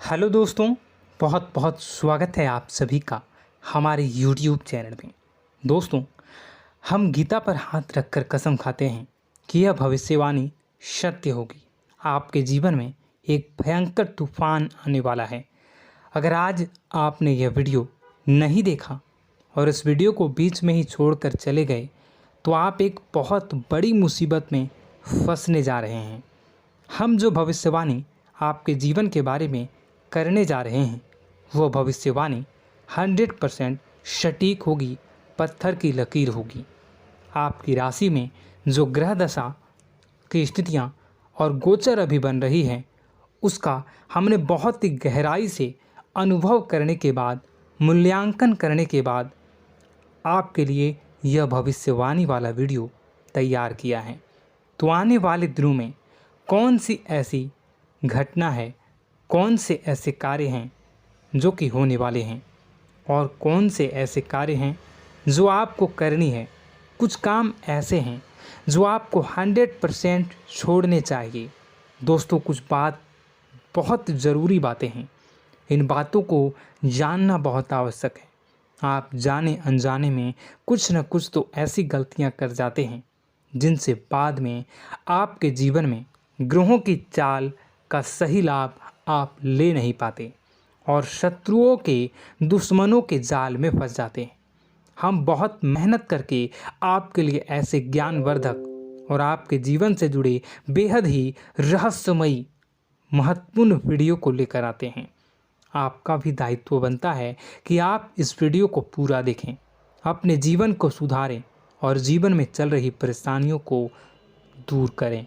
Hello दोस्तों, बहुत बहुत स्वागत है आप सभी का हमारे YouTube चैनल में। दोस्तों, हम गीता पर हाथ रखकर कसम खाते हैं कि यह भविष्यवाणी सत्य होगी। आपके जीवन में एक भयंकर तूफान आने वाला है। अगर आज आपने यह वीडियो नहीं देखा और इस वीडियो को बीच में ही छोड़कर चले गए तो आप एक बहुत बड़ी मुसीबत में फंसने जा रहे हैं। हम जो भविष्यवाणी आपके जीवन के बारे में करने जा रहे हैं वो भविष्यवाणी 100% सटीक होगी, पत्थर की लकीर होगी। आपकी राशि में जो ग्रह दशा की स्थितियाँ और गोचर अभी बन रही हैं उसका हमने बहुत ही गहराई से अनुभव करने के बाद, मूल्यांकन करने के बाद आपके लिए यह भविष्यवाणी वाला वीडियो तैयार किया है। तो आने वाले दिनों में कौन सी ऐसी घटना है, कौन से ऐसे कार्य हैं जो कि होने वाले हैं और कौन से ऐसे कार्य हैं जो आपको करनी है। कुछ काम ऐसे हैं जो आपको 100% छोड़ने चाहिए। दोस्तों, कुछ बात बहुत ज़रूरी बातें हैं। इन बातों को जानना बहुत आवश्यक है। आप जाने अनजाने में कुछ न कुछ तो ऐसी गलतियां कर जाते हैं जिनसे बाद में आपके जीवन में ग्रहों की चाल का सही लाभ आप ले नहीं पाते और शत्रुओं के, दुश्मनों के जाल में फंस जाते हैं। हम बहुत मेहनत करके आपके लिए ऐसे ज्ञानवर्धक और आपके जीवन से जुड़े बेहद ही रहस्यमयी महत्वपूर्ण वीडियो को लेकर आते हैं। आपका भी दायित्व बनता है कि आप इस वीडियो को पूरा देखें, अपने जीवन को सुधारें और जीवन में चल रही परेशानियों को दूर करें।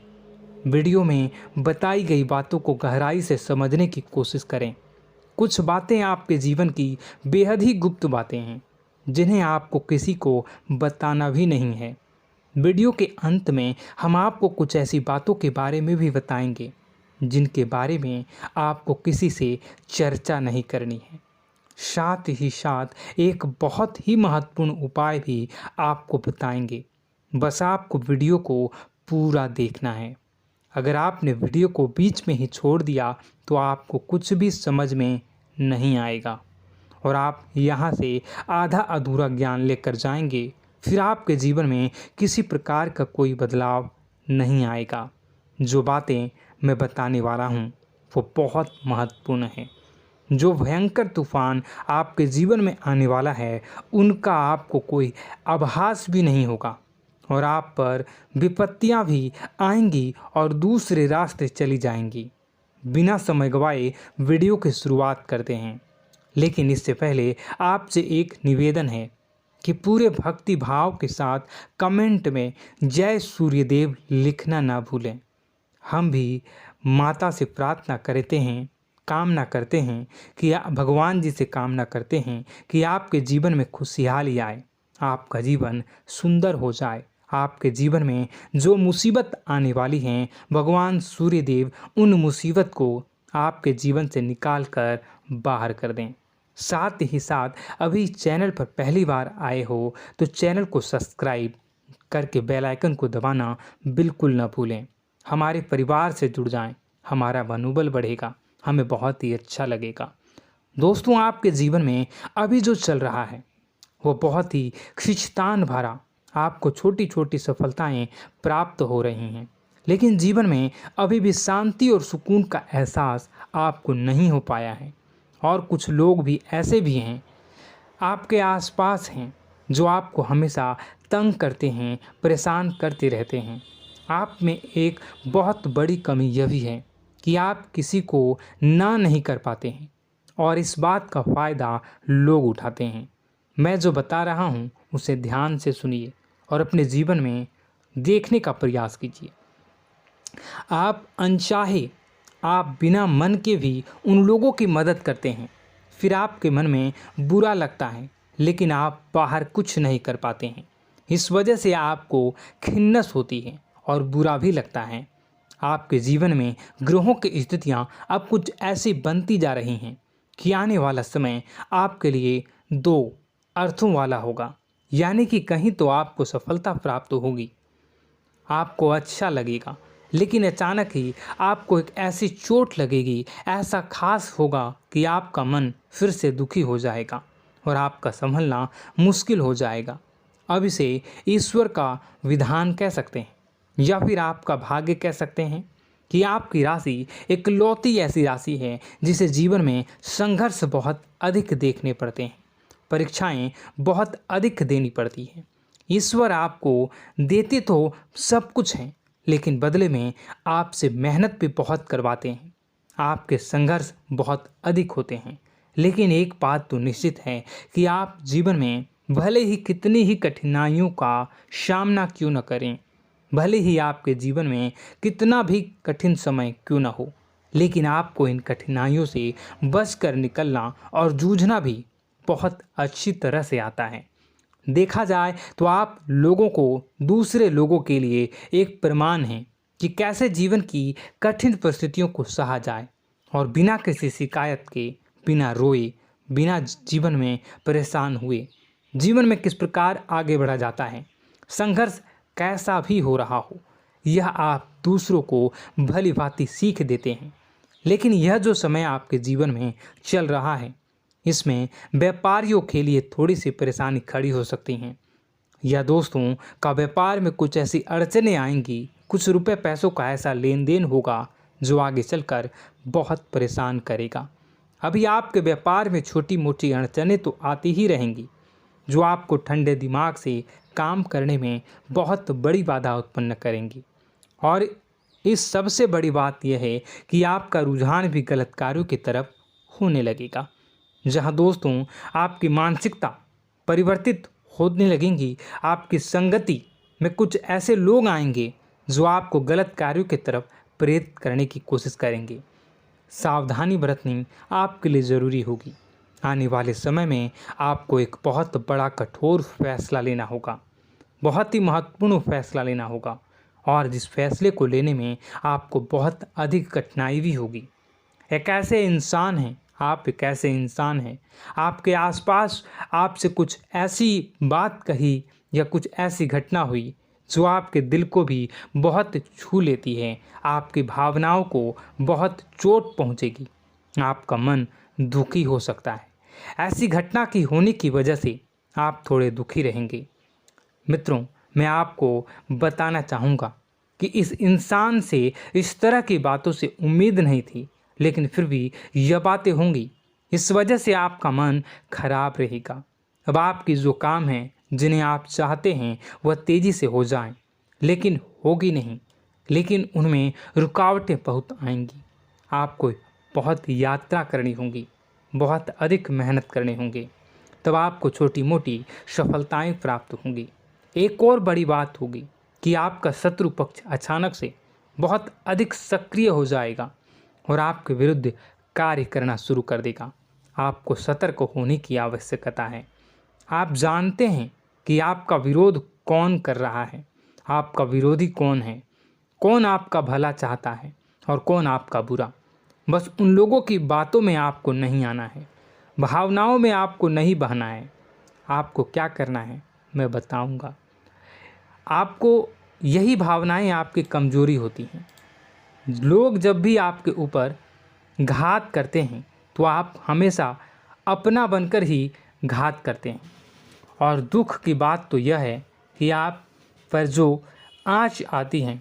वीडियो में बताई गई बातों को गहराई से समझने की कोशिश करें। कुछ बातें आपके जीवन की बेहद ही गुप्त बातें हैं जिन्हें आपको किसी को बताना भी नहीं है। वीडियो के अंत में हम आपको कुछ ऐसी बातों के बारे में भी बताएंगे जिनके बारे में आपको किसी से चर्चा नहीं करनी है। साथ ही साथ एक बहुत ही महत्वपूर्ण उपाय भी आपको बताएंगे। बस आपको वीडियो को पूरा देखना है। अगर आपने वीडियो को बीच में ही छोड़ दिया तो आपको कुछ भी समझ में नहीं आएगा और आप यहाँ से आधा अधूरा ज्ञान लेकर जाएंगे। फिर आपके जीवन में किसी प्रकार का कोई बदलाव नहीं आएगा। जो बातें मैं बताने वाला हूँ वो बहुत महत्वपूर्ण है। जो भयंकर तूफान आपके जीवन में आने वाला है उनका आपको कोई आभास भी नहीं होगा और आप पर विपत्तियां भी आएंगी और दूसरे रास्ते चली जाएंगी। बिना समय गवाए वीडियो की शुरुआत करते हैं, लेकिन इससे पहले आपसे एक निवेदन है कि पूरे भक्ति भाव के साथ कमेंट में जय सूर्यदेव लिखना ना भूलें। हम भी माता से प्रार्थना करते हैं, कामना करते हैं कि भगवान जी से कामना करते हैं कि आपके जीवन में खुशहाली आए, आपका जीवन सुंदर हो जाए। आपके जीवन में जो मुसीबत आने वाली हैं भगवान सूर्यदेव उन मुसीबत को आपके जीवन से निकाल कर बाहर कर दें। साथ ही साथ अभी चैनल पर पहली बार आए हो तो चैनल को सब्सक्राइब करके बेल आइकन को दबाना बिल्कुल न भूलें। हमारे परिवार से जुड़ जाएं, हमारा मनोबल बढ़ेगा, हमें बहुत ही अच्छा लगेगा। दोस्तों, आपके जीवन में अभी जो चल रहा है वो बहुत ही खींचतान भरा, आपको छोटी छोटी सफलताएं प्राप्त हो रही हैं, लेकिन जीवन में अभी भी शांति और सुकून का एहसास आपको नहीं हो पाया है। और कुछ लोग भी ऐसे भी हैं आपके आसपास हैं जो आपको हमेशा तंग करते हैं, परेशान करते रहते हैं। आप में एक बहुत बड़ी कमी यह भी है कि आप किसी को ना नहीं कर पाते हैं और इस बात का फ़ायदा लोग उठाते हैं। मैं जो बता रहा हूँ उसे ध्यान से सुनिए और अपने जीवन में देखने का प्रयास कीजिए। आप अनचाहे, आप बिना मन के भी उन लोगों की मदद करते हैं, फिर आपके मन में बुरा लगता है लेकिन आप बाहर कुछ नहीं कर पाते हैं। इस वजह से आपको खिन्नस होती है और बुरा भी लगता है। आपके जीवन में ग्रहों की स्थितियाँ अब कुछ ऐसी बनती जा रही हैं कि आने वाला समय आपके लिए दो अर्थों वाला होगा। यानी कि कहीं तो आपको सफलता प्राप्त होगी, आपको अच्छा लगेगा, लेकिन अचानक ही आपको एक ऐसी चोट लगेगी, ऐसा खास होगा कि आपका मन फिर से दुखी हो जाएगा और आपका संभलना मुश्किल हो जाएगा। अब इसे ईश्वर का विधान कह सकते हैं या फिर आपका भाग्य कह सकते हैं कि आपकी राशि इकलौती ऐसी राशि है जिसे जीवन में संघर्ष बहुत अधिक देखने पड़ते हैं, परीक्षाएं बहुत अधिक देनी पड़ती हैं। ईश्वर आपको देते तो सब कुछ हैं, लेकिन बदले में आपसे मेहनत भी बहुत करवाते हैं। आपके संघर्ष बहुत अधिक होते हैं, लेकिन एक बात तो निश्चित है कि आप जीवन में भले ही कितनी ही कठिनाइयों का सामना क्यों न करें, भले ही आपके जीवन में कितना भी कठिन समय क्यों न हो, लेकिन आपको इन कठिनाइयों से बचकर निकलना और जूझना भी बहुत अच्छी तरह से आता है। देखा जाए तो आप लोगों को दूसरे लोगों के लिए एक प्रमाण हैं कि कैसे जीवन की कठिन परिस्थितियों को सहा जाए और बिना किसी शिकायत के, बिना रोए, बिना जीवन में परेशान हुए जीवन में किस प्रकार आगे बढ़ा जाता है। संघर्ष कैसा भी हो रहा हो, यह आप दूसरों को भली भांति सीख देते हैं। लेकिन यह जो समय आपके जीवन में चल रहा है, इसमें व्यापारियों के लिए थोड़ी सी परेशानी खड़ी हो सकती हैं, या दोस्तों का व्यापार में कुछ ऐसी अड़चनें आएंगी, कुछ रुपए पैसों का ऐसा लेन देन होगा जो आगे चलकर बहुत परेशान करेगा। अभी आपके व्यापार में छोटी मोटी अड़चनें तो आती ही रहेंगी, जो आपको ठंडे दिमाग से काम करने में बहुत बड़ी बाधा उत्पन्न करेंगी। और इस सबसे बड़ी बात यह है कि आपका रुझान भी गलत कार्यों की तरफ होने लगेगा, जहां दोस्तों आपकी मानसिकता परिवर्तित होने लगेंगी। आपकी संगति में कुछ ऐसे लोग आएंगे जो आपको गलत कार्यों की तरफ प्रेरित करने की कोशिश करेंगे। सावधानी बरतनी आपके लिए ज़रूरी होगी। आने वाले समय में आपको एक बहुत बड़ा कठोर फैसला लेना होगा, बहुत ही महत्वपूर्ण फैसला लेना होगा, और जिस फैसले को लेने में आपको बहुत अधिक कठिनाई भी होगी। एक ऐसे इंसान हैं, आप एक ऐसे इंसान हैं, आपके आसपास आपसे कुछ ऐसी बात कही या कुछ ऐसी घटना हुई जो आपके दिल को भी बहुत छू लेती है, आपकी भावनाओं को बहुत चोट पहुंचेगी, आपका मन दुखी हो सकता है। ऐसी घटना की होने की वजह से आप थोड़े दुखी रहेंगे। मित्रों, मैं आपको बताना चाहूँगा कि इस इंसान से इस तरह की बातों से उम्मीद नहीं थी, लेकिन फिर भी यह बातें होंगी। इस वजह से आपका मन खराब रहेगा। अब आपकी जो काम है, जिन्हें आप चाहते हैं वह तेज़ी से हो जाएं, लेकिन होगी नहीं, लेकिन उनमें रुकावटें बहुत आएंगी। आपको बहुत यात्रा करनी होगी, बहुत अधिक मेहनत करने होंगे, तब आपको छोटी मोटी सफलताएं प्राप्त होंगी। एक और बड़ी बात होगी कि आपका शत्रु पक्ष अचानक से बहुत अधिक सक्रिय हो जाएगा और आपके विरुद्ध कार्य करना शुरू कर देगा। आपको सतर्क होने की आवश्यकता है। आप जानते हैं कि आपका विरोध कौन कर रहा है, आपका विरोधी कौन है, कौन आपका भला चाहता है और कौन आपका बुरा। बस उन लोगों की बातों में आपको नहीं आना है, भावनाओं में आपको नहीं बहना है। आपको क्या करना है मैं बताऊंगा। आपको यही भावनाएं आपकी कमजोरी होती हैं। लोग जब भी आपके ऊपर घात करते हैं तो आप हमेशा अपना बनकर ही घात करते हैं। और दुख की बात तो यह है कि आप पर जो आँच आती है,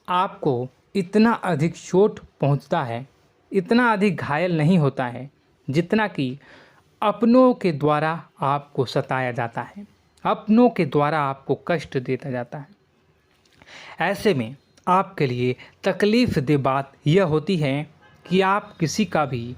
आपको इतना अधिक चोट पहुंचता है, इतना अधिक घायल नहीं होता है जितना कि अपनों के द्वारा आपको सताया जाता है, अपनों के द्वारा आपको कष्ट देता जाता है। ऐसे में आपके लिए तकलीफ़ दे बात यह होती है कि आप किसी का भी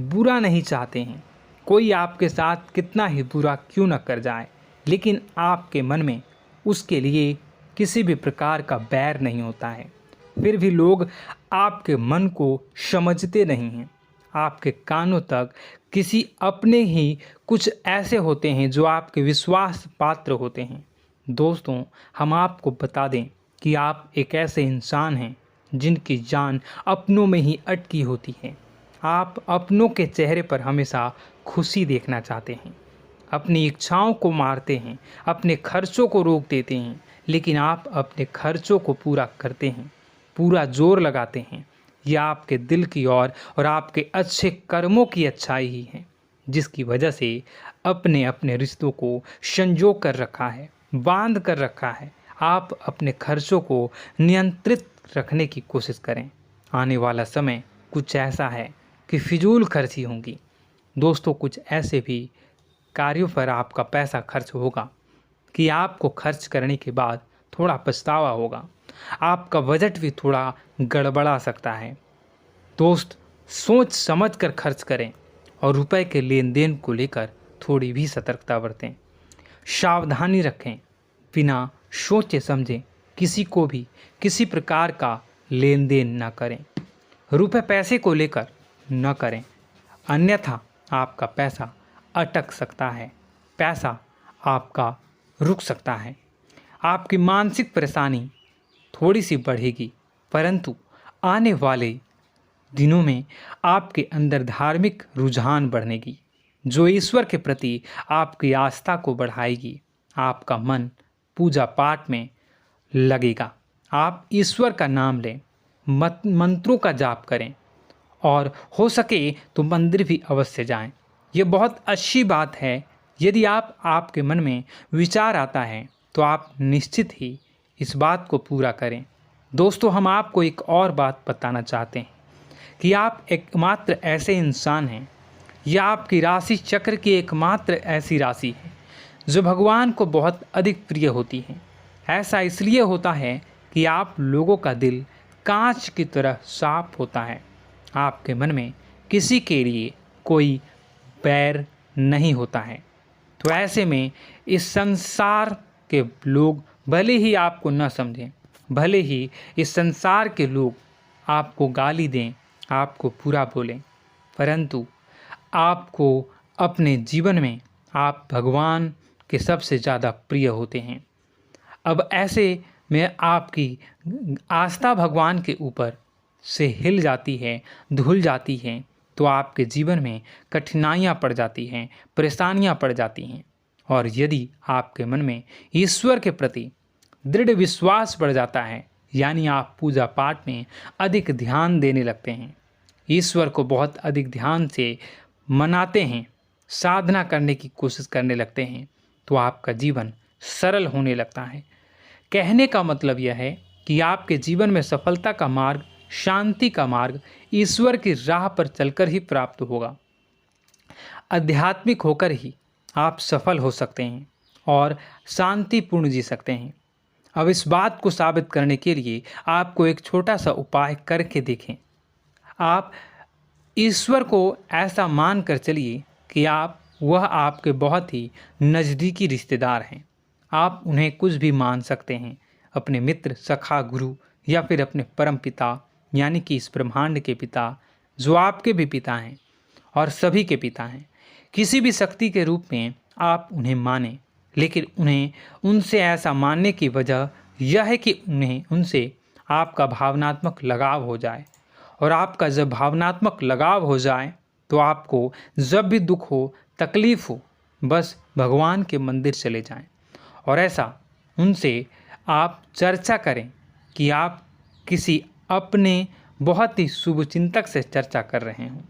बुरा नहीं चाहते हैं। कोई आपके साथ कितना ही बुरा क्यों न कर जाए, लेकिन आपके मन में उसके लिए किसी भी प्रकार का बैर नहीं होता है। फिर भी लोग आपके मन को समझते नहीं हैं। आपके कानों तक किसी अपने ही कुछ ऐसे होते हैं जो आपके विश्वास पात्र होते हैं। दोस्तों, हम आपको बता दें कि आप एक ऐसे इंसान हैं जिनकी जान अपनों में ही अटकी होती है। आप अपनों के चेहरे पर हमेशा खुशी देखना चाहते हैं, अपनी इच्छाओं को मारते हैं, अपने खर्चों को रोक देते हैं, लेकिन आप अपने खर्चों को पूरा करते हैं, पूरा जोर लगाते हैं, यह आपके दिल की और आपके अच्छे कर्मों की अच्छाई ही है, जिसकी वजह से अपने अपने रिश्तों को संजो कर रखा है, बांध कर रखा है। आप अपने खर्चों को नियंत्रित रखने की कोशिश करें। आने वाला समय कुछ ऐसा है कि फिजूल खर्ची होंगी। दोस्तों, कुछ ऐसे भी कार्यों पर आपका पैसा खर्च होगा कि आपको खर्च करने के बाद थोड़ा पछतावा होगा। आपका बजट भी थोड़ा गड़बड़ा सकता है। दोस्त, सोच समझ कर खर्च करें और रुपए के लेन देन को लेकर थोड़ी भी सतर्कता बरतें। सावधानी रखें, बिना सोचे समझे किसी को भी किसी प्रकार का लेन देन न करें। रुपए पैसे को लेकर न करें, अन्यथा आपका पैसा अटक सकता है, पैसा आपका रुक सकता है। आपकी मानसिक परेशानी थोड़ी सी बढ़ेगी, परंतु आने वाले दिनों में आपके अंदर धार्मिक रुझान बढ़नेगी, जो ईश्वर के प्रति आपकी आस्था को बढ़ाएगी। आपका मन पूजा पाठ में लगेगा। आप ईश्वर का नाम लें, मंत्रों का जाप करें और हो सके तो मंदिर भी अवश्य जाएं। ये बहुत अच्छी बात है। यदि आपके मन में विचार आता है तो आप निश्चित ही इस बात को पूरा करें। दोस्तों, हम आपको एक और बात बताना चाहते हैं कि आप एकमात्र ऐसे इंसान हैं, यह आपकी राशि चक्र की एकमात्र ऐसी राशि है जो भगवान को बहुत अधिक प्रिय होती है। ऐसा इसलिए होता है कि आप लोगों का दिल कांच की तरह साफ होता है। आपके मन में किसी के लिए कोई बैर नहीं होता है। तो ऐसे में इस संसार के लोग भले ही आपको न समझें, भले ही इस संसार के लोग आपको गाली दें, आपको बुरा बोलें, परंतु आपको अपने जीवन में आप भगवान के सबसे ज़्यादा प्रिय होते हैं। अब ऐसे में आपकी आस्था भगवान के ऊपर से हिल जाती है, धुल जाती है, तो आपके जीवन में कठिनाइयाँ पड़ जाती हैं, परेशानियाँ पड़ जाती हैं। और यदि आपके मन में ईश्वर के प्रति दृढ़ विश्वास बढ़ जाता है, यानी आप पूजा पाठ में अधिक ध्यान देने लगते हैं, ईश्वर को बहुत अधिक ध्यान से मनाते हैं, साधना करने की कोशिश करने लगते हैं, तो आपका जीवन सरल होने लगता है। कहने का मतलब यह है कि आपके जीवन में सफलता का मार्ग, शांति का मार्ग ईश्वर की राह पर चलकर ही प्राप्त होगा। आध्यात्मिक होकर ही आप सफल हो सकते हैं और शांतिपूर्ण जी सकते हैं। अब इस बात को साबित करने के लिए आपको एक छोटा सा उपाय करके देखें। आप ईश्वर को ऐसा मान कर चलिए कि वह आपके बहुत ही नज़दीकी रिश्तेदार हैं। आप उन्हें कुछ भी मान सकते हैं, अपने मित्र, सखा, गुरु या फिर अपने परम पिता, यानी कि इस ब्रह्मांड के पिता, जो आपके भी पिता हैं और सभी के पिता हैं। किसी भी शक्ति के रूप में आप उन्हें मानें, लेकिन उन्हें उनसे ऐसा मानने की वजह यह है कि उनसे आपका भावनात्मक लगाव हो जाए। और आपका जब भावनात्मक लगाव हो जाए तो आपको जब भी दुख हो, तकलीफ़ हो, बस भगवान के मंदिर चले जाएं और ऐसा उनसे आप चर्चा करें कि आप किसी अपने बहुत ही शुभचिंतक से चर्चा कर रहे हों।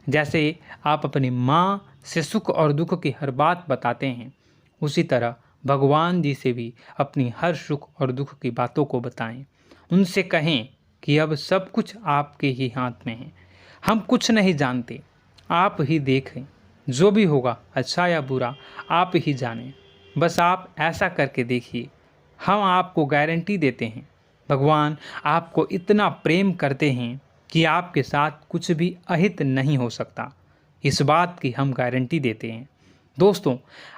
जैसे आप अपनी माँ से सुख और दुख की हर बात बताते हैं, उसी तरह भगवान जी से भी अपनी हर सुख और दुख की बातों को बताएं। उनसे कहें कि अब सब कुछ आपके ही हाथ में है, हम कुछ नहीं जानते, आप ही देखें, जो भी होगा अच्छा या बुरा आप ही जानें। बस आप ऐसा करके देखिए, हम आपको गारंटी देते हैं भगवान आपको इतना प्रेम करते हैं कि आपके साथ कुछ भी अहित नहीं हो सकता। इस बात की हम गारंटी देते हैं। दोस्तों,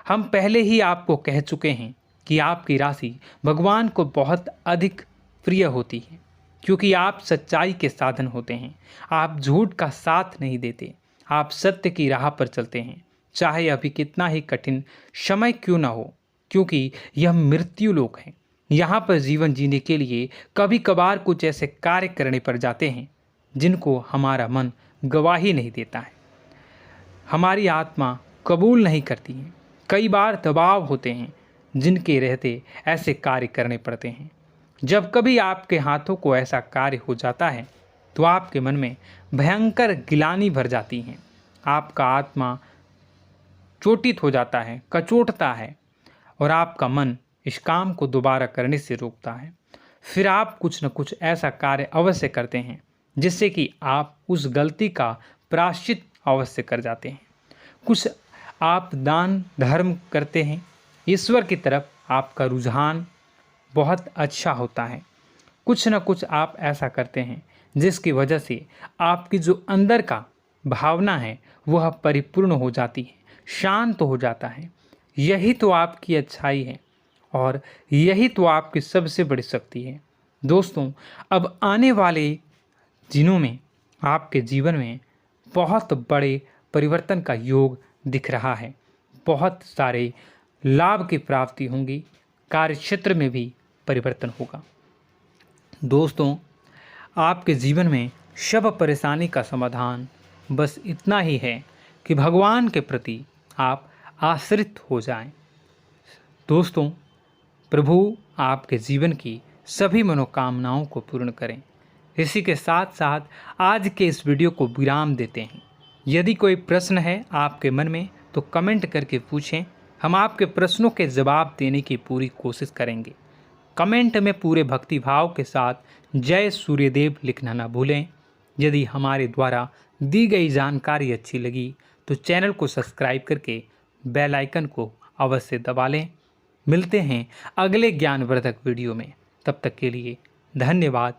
हम पहले ही आपको कह चुके हैं कि आपकी राशि भगवान को बहुत अधिक प्रिय होती है, क्योंकि आप सच्चाई के साधन होते हैं। आप झूठ का साथ नहीं देते, आप सत्य की राह पर चलते हैं, चाहे अभी कितना ही कठिन समय क्यों ना हो, क्योंकि यह मृत्यु लोक है। यहाँ पर जीवन जीने के लिए कभी कभार कुछ ऐसे कार्य करने पड़ जाते हैं जिनको हमारा मन गवाही नहीं देता है, हमारी आत्मा कबूल नहीं करती है। कई बार दबाव होते हैं जिनके रहते ऐसे कार्य करने पड़ते हैं। जब कभी आपके हाथों को ऐसा कार्य हो जाता है तो आपके मन में भयंकर गिलानी भर जाती है। आपका आत्मा चोटित हो जाता है, कचोटता है और आपका मन इस काम को दोबारा करने से रोकता है। फिर आप कुछ न कुछ ऐसा कार्य अवश्य करते हैं जिससे कि आप उस गलती का प्रायश्चित अवश्य कर जाते हैं। कुछ आप दान धर्म करते हैं, ईश्वर की तरफ आपका रुझान बहुत अच्छा होता है। कुछ न कुछ आप ऐसा करते हैं जिसकी वजह से आपकी जो अंदर का भावना है वह परिपूर्ण हो जाती है, शांत हो जाता है। यही तो आपकी अच्छाई है और यही तो आपकी सबसे बड़ी शक्ति है। दोस्तों, अब आने वाले दिनों में आपके जीवन में बहुत बड़े परिवर्तन का योग दिख रहा है। बहुत सारे लाभ की प्राप्ति होंगी, कार्य क्षेत्र में भी परिवर्तन होगा। दोस्तों, आपके जीवन में सब परेशानी का समाधान बस इतना ही है कि भगवान के प्रति आप आश्रित हो जाएं। दोस्तों, प्रभु आपके जीवन की सभी मनोकामनाओं को पूर्ण करें। इसी के साथ साथ आज के इस वीडियो को विराम देते हैं। यदि कोई प्रश्न है आपके मन में तो कमेंट करके पूछें, हम आपके प्रश्नों के जवाब देने की पूरी कोशिश करेंगे। कमेंट में पूरे भक्तिभाव के साथ जय सूर्यदेव लिखना ना भूलें। यदि हमारे द्वारा दी गई जानकारी अच्छी लगी तो चैनल को सब्सक्राइब करके बेल आइकन को अवश्य दबा लें। मिलते हैं अगले ज्ञानवर्धक वीडियो में। तब तक के लिए धन्यवाद।